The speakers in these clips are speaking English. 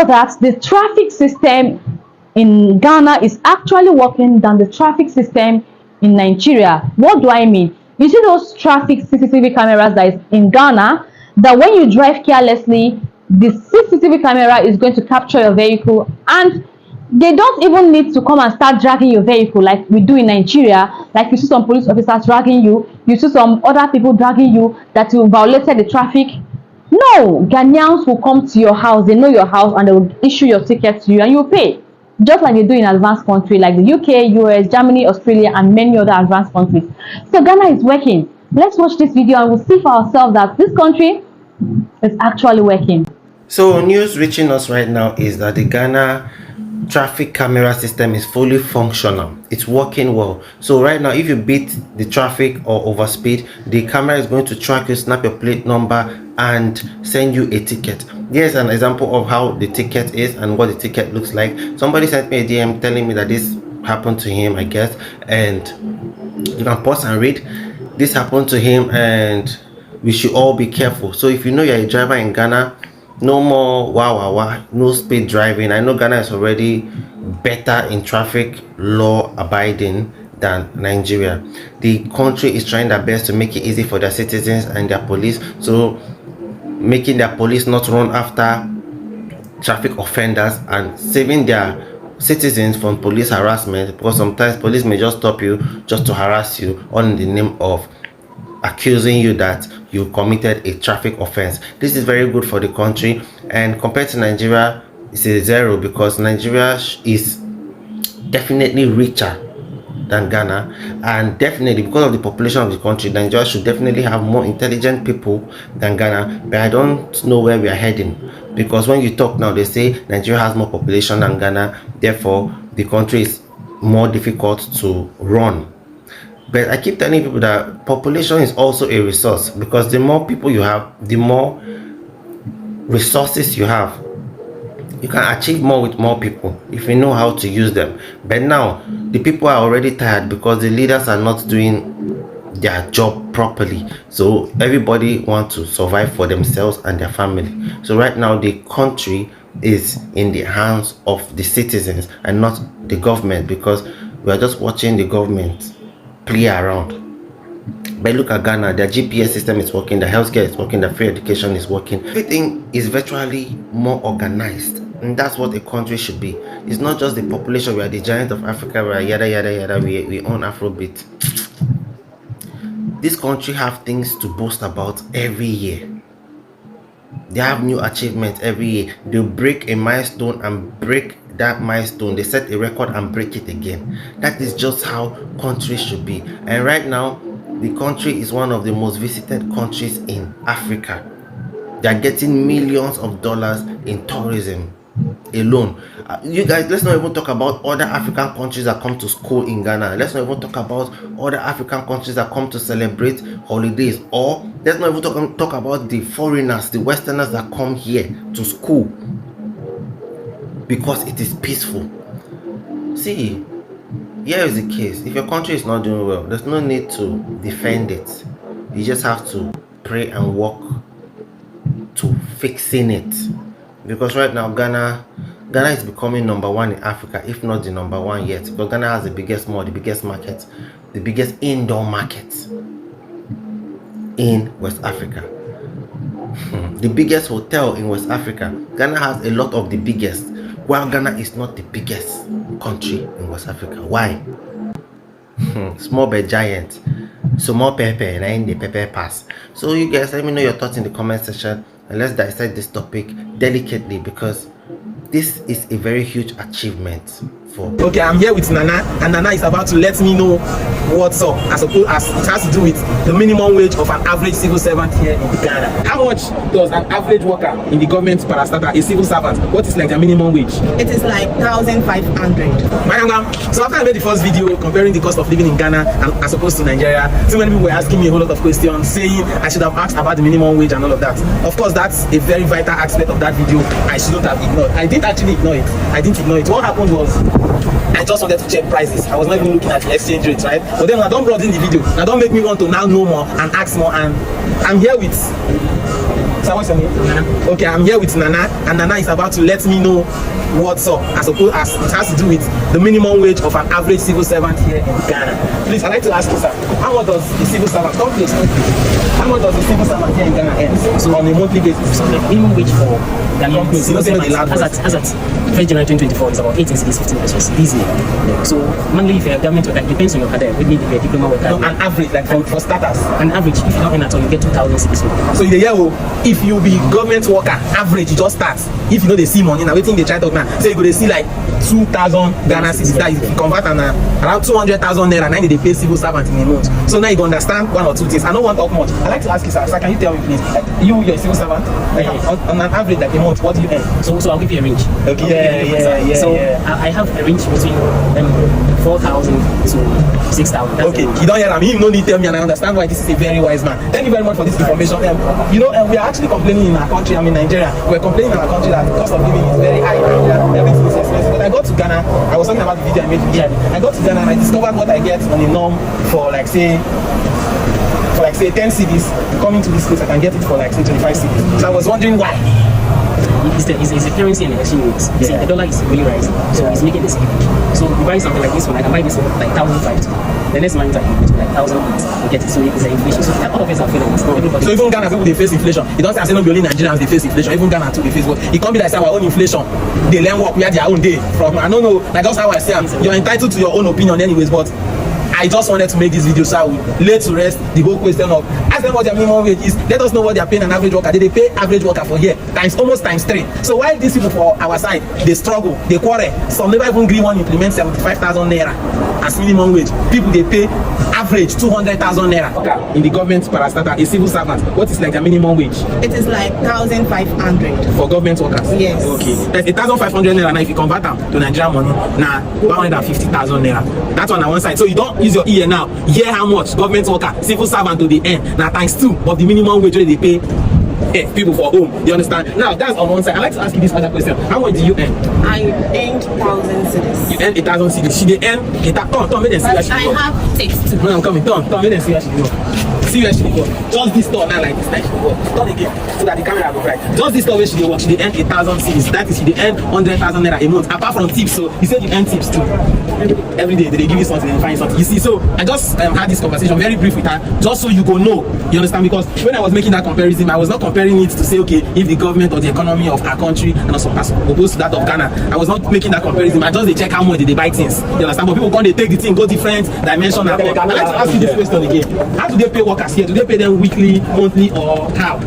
know that the traffic system in Ghana is actually working than the traffic system in Nigeria. What do I mean? You see those traffic CCTV cameras that is in Ghana, that when you drive carelessly, the CCTV camera is going to capture your vehicle, and they don't even need to come and start dragging your vehicle like we do in Nigeria. Like you see some police officers dragging you, you see some other people dragging you that you violated the traffic. No, Ghanaians will come to your house, they know your house, and they will issue your ticket to you and you pay. Just like they do in advanced countries like the UK, US, Germany, Australia, and many other advanced countries. So Ghana is working. Let's watch this video and we'll see for ourselves that this country is actually working. So news reaching us right now is that the Ghana traffic camera system is fully functional. It's working well. So right now, if you beat the traffic or overspeed, the camera is going to track you, snap your plate number, and send you a ticket. Here's an example of how the ticket is and what the ticket looks like. Somebody sent me a DM telling me that this happened to him, I guess, and you can pause and read. This happened to him, and we should all be careful. So if you know you're a driver in Ghana, no more no speed driving. I know Ghana is already better in traffic law abiding than Nigeria. The country is trying their best to make it easy for their citizens and their police, so making their police not run after traffic offenders and saving their citizens from police harassment, because sometimes police may just stop you just to harass you, all in the name of accusing you that you committed a traffic offense. This is very good for the country, and compared to Nigeria, it's a zero, because Nigeria is definitely richer than Ghana, and definitely because of the population of the country, Nigeria should definitely have more intelligent people than Ghana. But I don't know where we are heading, because when you talk now, they say Nigeria has more population than Ghana, therefore the country is more difficult to run. But I keep telling people that population is also a resource, because the more people you have, the more resources you have. You can achieve more with more people if you know how to use them. But now the people are already tired because the leaders are not doing their job properly. So everybody wants to survive for themselves and their family. So right now the country is in the hands of the citizens and not the government, because we are just watching the government play around. But look at Ghana, their GPS system is working, the healthcare is working, the free education is working. Everything is virtually more organized, and that's what a country should be. It's not just the population. We are the giant of Africa, we are yada yada yada, we own Afrobeat. This country have things to boast about every year. They have new achievements every year. They break a milestone and break that milestone. They set a record and break it again. That is just how countries should be. And right now, the country is one of the most visited countries in Africa. They are getting millions of dollars in tourism alone. You guys, let's not even talk about other African countries that come to school in Ghana. Let's not even talk about other African countries that come to celebrate holidays. Or let's not even talk about the foreigners, the Westerners that come here to school because it is peaceful. See, here is the case. If your country is not doing well, there's no need to defend it. You just have to pray and work to fixing it. Because right now Ghana is becoming #1 in Africa, if not the #1 yet. Because Ghana has the biggest mall, the biggest market, the biggest indoor market in West Africa. The biggest hotel in West Africa. Ghana has a lot of the biggest, while Ghana is not the biggest country in West Africa. Why? Small but giant. So more pepper and in the pepper pass. So you guys, let me know your thoughts in the comment section, and let's dissect this topic delicately, because this is a very huge achievement for. Okay, I'm here with Nana, and Nana is about to let me know what's up, as it has to do with the minimum wage of an average civil servant here in Ghana. How much does an average worker in the government parastatal, a civil servant, what is like their minimum wage? It is like 1,500. So after I made the first video comparing the cost of living in Ghana and as opposed to Nigeria, so many people were asking me a whole lot of questions, saying I should have asked about the minimum wage and all of that. Of course, that's a very vital aspect of that video I shouldn't have ignored. I didn't actually ignore it. I didn't ignore it. What happened was, I just wanted to check prices. I was not even looking at the exchange rates, right? But then I don't broaden the video. Now don't make me want to now know more and ask more. And I'm here with Sir, what's your name? Nana. Okay, I'm here with Nana, and Nana is about to let me know what's up as it has to do with the minimum wage of an average civil servant here in Ghana. Please, I'd like to ask you, sir, how much does a civil servant, come please, how much does a civil servant here in Ghana earn? So on a monthly basis? So the minimum wage for Ghanaian civil servants as at 1st January 2024 is about 18 cities, 15 pesos this year. So monthly, if you're a government worker, it depends on your career. Maybe if you're a diploma worker. No, an average, like for starters. An average, if you don't earn at all, you get 2,000 cities. So in the year, if you be government worker, average, you just start. If you know they see money, now waiting they try to talk now. So you go to see like 2,000 Ghana cities. That if you convert and around 200,000 naira, now they pay civil servant in a month. So now you can understand one or two things. I don't want to talk much. I'd like to ask you, sir, can you tell me please, like, you're a civil servant, like, on an average, like a month, what do you earn? So I'll give you a range. Okay, yeah. So I have a range between 4,000 to 6,000. Okay, you don't hear me, no need to tell me, and I understand why this is a very wise man. Thank you very much for this information. We are actually complaining in our country, Nigeria, we're complaining in our country that the cost of living is very high, everything is expensive. But I got to Ghana, I was talking about the video I made today. I got to Ghana and I discovered what I get on a norm for like say 10 cities. Coming to this place, I can get it for like say 25 cities. So I was wondering why. It's the currency and the exchange rates. See, the dollar is really rising, so it's making this huge. So you buy something like this one, I can buy this one like 1,500. The next month I can get like 1,008. You get it, so it's an inflation. So all of us are feeling it. Everybody. So even Ghana people they face inflation. It doesn't say no be only Nigerians they face inflation. Even Ghana too they face what. It can't be like our own inflation. They learn work, we have their own day. From I don't know, like that's how I say you're entitled to your own opinion anyways, but I just wanted to make this video so I would lay to rest the whole question of ask them what their minimum wage is. Let us know what they are paying an average worker. They pay average worker for here almost times 3. So while these people for our side they struggle, they quarrel, some never even agree on implement 75,000 naira as minimum wage. People they pay average 200,000 naira. In the government parastatal, a civil servant, what is like a minimum wage? It is like 1,500 for government workers. Yes. Okay. That's 1,500 naira. Now if you convert them to Nigerian money, now 150,000 naira. That's on one side. So you don't use your ear now. Hear how much government worker, civil servant to the end. Now times 2 of the minimum wage they pay people for home. You understand? Now that's on one side. I'd like to ask you this other question. How much do you earn? I earned 1,000 cedis. You earn 1,000 cedis. She they earn Tom, make them see where she I go. have tips too. No, I'm coming. Tom, make them see where she go. See where she go. Just this store now like this like she go. Turn again so that the camera go right. Just this store where she work, she they earn 1,000 cedis. That is she they earn 100,000 naira a month. Apart from tips, so you said you earn tips too. Every day they give you something and find something. You see, so I just had this conversation very brief with her, just so you go know. You understand? Because when I was making that comparison, I was not comparing it to say, okay, if the government or the economy of our country and also as opposed to that of Ghana, I was not making that comparison. I just they check how much they buy things. You understand? But people can't they take the thing, go different dimension. I'd like to ask you this question again. How do they pay workers here? Do they pay them weekly, monthly, or how?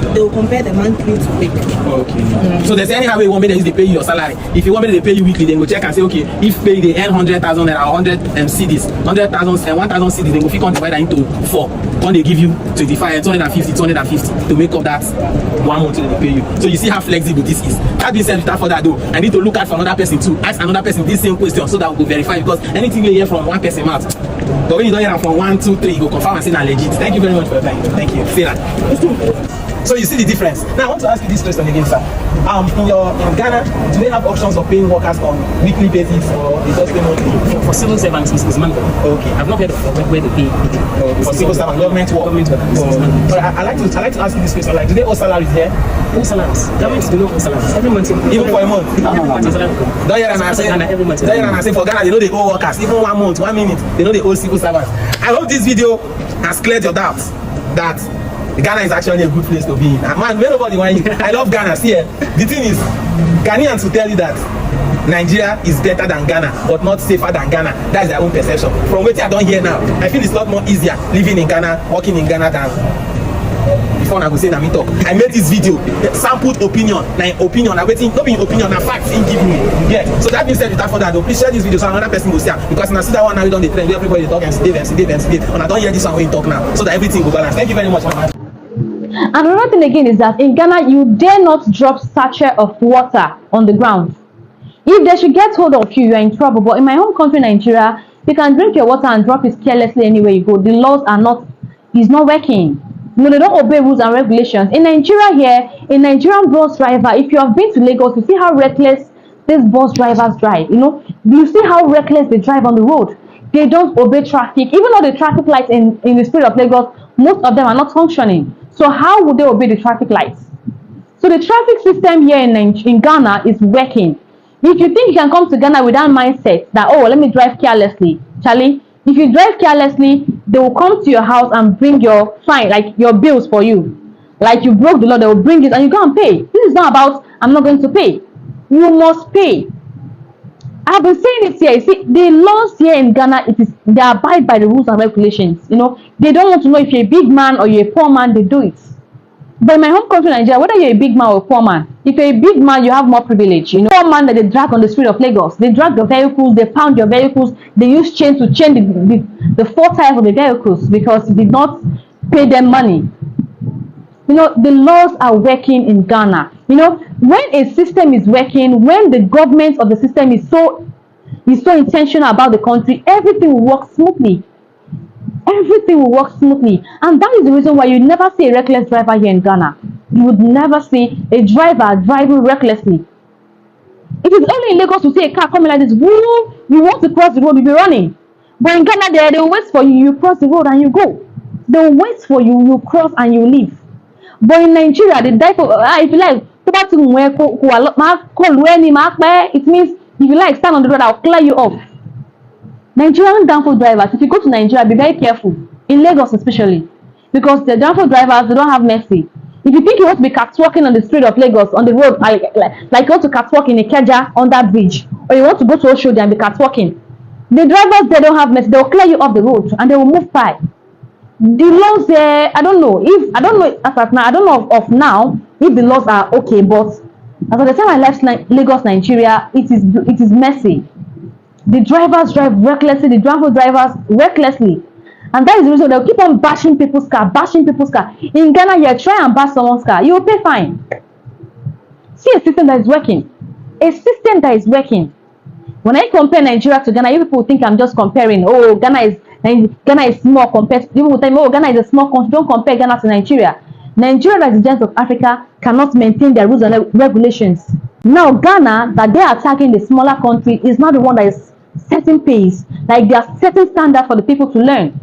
They will compare the monthly to weekly. Okay. So there's any how you want me they pay you your salary. If you want me they pay you weekly, then go check and say, okay, if pay they earn 100,000 naira or 100 CDs, 100,000 and 1,000 CDs, then go fit divide that into 4. When they give you 25, 250 to make up that 1 month they pay you. So you see how flexible this is. That being said, without further ado, I need to look at for another person too. Ask another person this same question so that we will verify, because anything you hear from one person mouth, but when you don't hear from 1, 2, 3, you go confirm and say na legit. Thank you very much for your time. Thank you. Say that. So you see the difference. Now I want to ask you this question again, sir. In Ghana, do they have options of paying workers on weekly basis or they just pay monthly? For civil servants, it's monthly. Okay. I've not heard of where they pay weekly. For civil servants, government work. But I like to ask you this question. Like, do they owe salaries here? No salaries. Government do not owe salaries. Every month. Even for a month. Every month is salary. Don't hear and I say for Ghana they know they owe workers. Even 1 month, 1 minute, they know they owe civil servants. I hope this video has cleared your doubts that Ghana is actually a good place to be in. And man, nobody want you. I love Ghana. See, the thing is, Ghanaians will tell you that Nigeria is better than Ghana, but not safer than Ghana. That's their own perception. From what I don't hear now, I feel it's a lot more easier living in Ghana, working in Ghana than before I go say na me talk. I made this video, sampled opinion, opinion, I waiting, not being opinion, na facts in give me. Yeah. So that being said, without further ado, please share this video so another person will see am. Because now see that one now you don't the trend where everybody talk and see and I don't hear this one when you talk now. So that everything will balance. Thank you very much, man. And another thing again is that in Ghana, you dare not drop sachet of water on the ground. If they should get hold of you, you are in trouble. But in my home country, Nigeria, you can drink your water and drop it carelessly anywhere you go. The laws are not, it's not working. No, they don't obey rules and regulations. In Nigeria here, a Nigerian bus driver, if you have been to Lagos, you see how reckless these bus drivers drive. You know, you see how reckless they drive on the road. They don't obey traffic. Even though the traffic lights in the spirit of Lagos, most of them are not functioning. So how would they obey the traffic lights? So the traffic system here in Ghana is working. If you think you can come to Ghana with that mindset that, oh, let me drive carelessly, Charlie, if you drive carelessly, they will come to your house and bring your fine, like your bills for you. Like you broke the law, they will bring it and you go and pay. This is not about, I'm not going to pay. You must pay. I've been saying it here. You see, the laws here in Ghana, they abide by the rules and regulations. You know, they don't want to know if you're a big man or you're a poor man, they do it. But in my home country, Nigeria, whether you're a big man or a poor man, if you're a big man, you have more privilege. You know, poor man that they drag on the street of Lagos, they drag your vehicles, they pound your vehicles, they use chains to chain the four tires of the vehicles because you did not pay them money. You know, the laws are working in Ghana. You know, when a system is working, when the government of the system is so intentional about the country, everything will work smoothly. Everything will work smoothly, and that is the reason why you never see a reckless driver here in Ghana. You would never see a driver driving recklessly. It is only in Lagos to see a car coming like this. Woo, you want to cross the road, you'll be running. But in Ghana, they will wait for you. You cross the road and you go. They will wait for you. You cross and you leave. But in Nigeria, the driver, if you like, it means if you like stand on the road, I'll clear you off. Nigerian downfall drivers, if you go to Nigeria, be very careful, in Lagos especially, because the downfall drivers, they don't have mercy. If you think you want to be catwalking on the street of Lagos, on the road, like you want to catwalk in Ikeja on that bridge, or you want to go to Oshodi and be catwalking, the drivers, they don't have mercy. They'll clear you off the road and they will move by. The laws there, I don't know of now if the laws are okay, but as of the time I left Lagos, Nigeria, it is messy. The drivers drive recklessly, the driver drivers recklessly. And that is the reason they'll keep on bashing people's car. In Ghana, you try and bash someone's car, you will pay fine. See a system that is working. A system that is working. When I compare Nigeria to Ghana, you people think I'm just comparing. Oh, Ghana is small compared to, people will tell me, oh, Ghana is a small country. Don't compare Ghana to Nigeria. Nigeria, as the giant of Africa, cannot maintain their rules and regulations. Now, Ghana, that they are attacking the smaller country, is not the one that is setting pace. Like they are setting standard for the people to learn.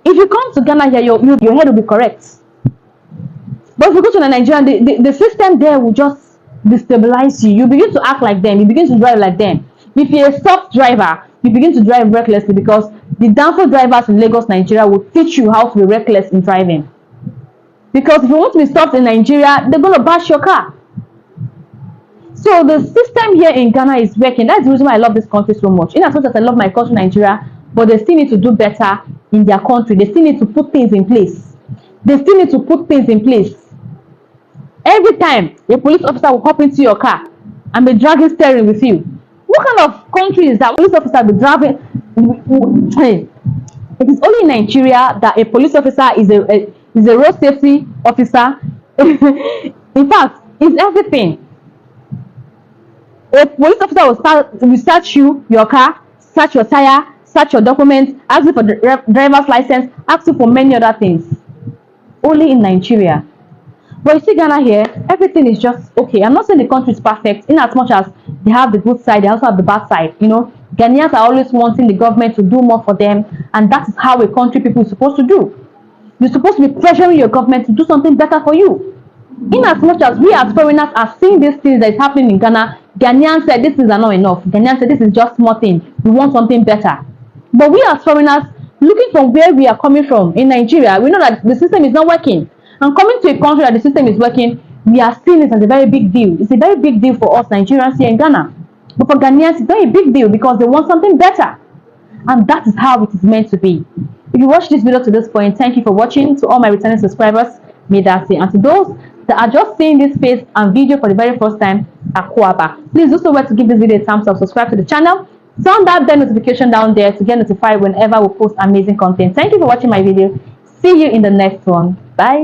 If you come to Ghana here, your head will be correct. But if you go to Nigeria, the system there will just destabilize you. You begin to act like them. You begin to drive like them. If you're a soft driver, you begin to drive recklessly because the downfall drivers in Lagos, Nigeria will teach you how to be reckless in driving. Because if you want to be soft in Nigeria, they're going to bash your car. So the system here in Ghana is working. That's the reason why I love this country so much. In as much as I love my country, Nigeria, but they still need to do better in their country. They still need to put things in place. Every time a police officer will hop into your car and be dragging steering with you, what kind of country is that? Police officer be driving. It is only in Nigeria that a police officer is a road safety officer. In fact, it's everything. A police officer will search your car, search your tire, search your documents, ask you for the driver's license, ask you for many other things. Only in Nigeria. But you see Ghana here, everything is just okay. I'm not saying the country is perfect, in as much as they have the good side, they also have the bad side. You know, Ghanaians are always wanting the government to do more for them, and that is how a country people is supposed to do. You're supposed to be pressuring your government to do something better for you. In as much as we as foreigners are seeing these things that is happening in Ghana, Ghanaians said this is not enough. Ghanaians said this is just small thing. We want something better. But we as foreigners, looking from where we are coming from in Nigeria, we know that the system is not working. And coming to a country that the system is working, we are seeing it as a very big deal. It's a very big deal for us Nigerians here in Ghana. But for Ghanaians, it's not a big deal because they want something better. And that is how it is meant to be. If you watched this video to this point, thank you for watching. To all my returning subscribers, may that say. And to those that are just seeing this face and video for the very first time, Akwaba, please do so well to give this video a thumbs up, subscribe to the channel, turn that bell notification down there to get notified whenever we post amazing content. Thank you for watching my video. See you in the next one. Bye.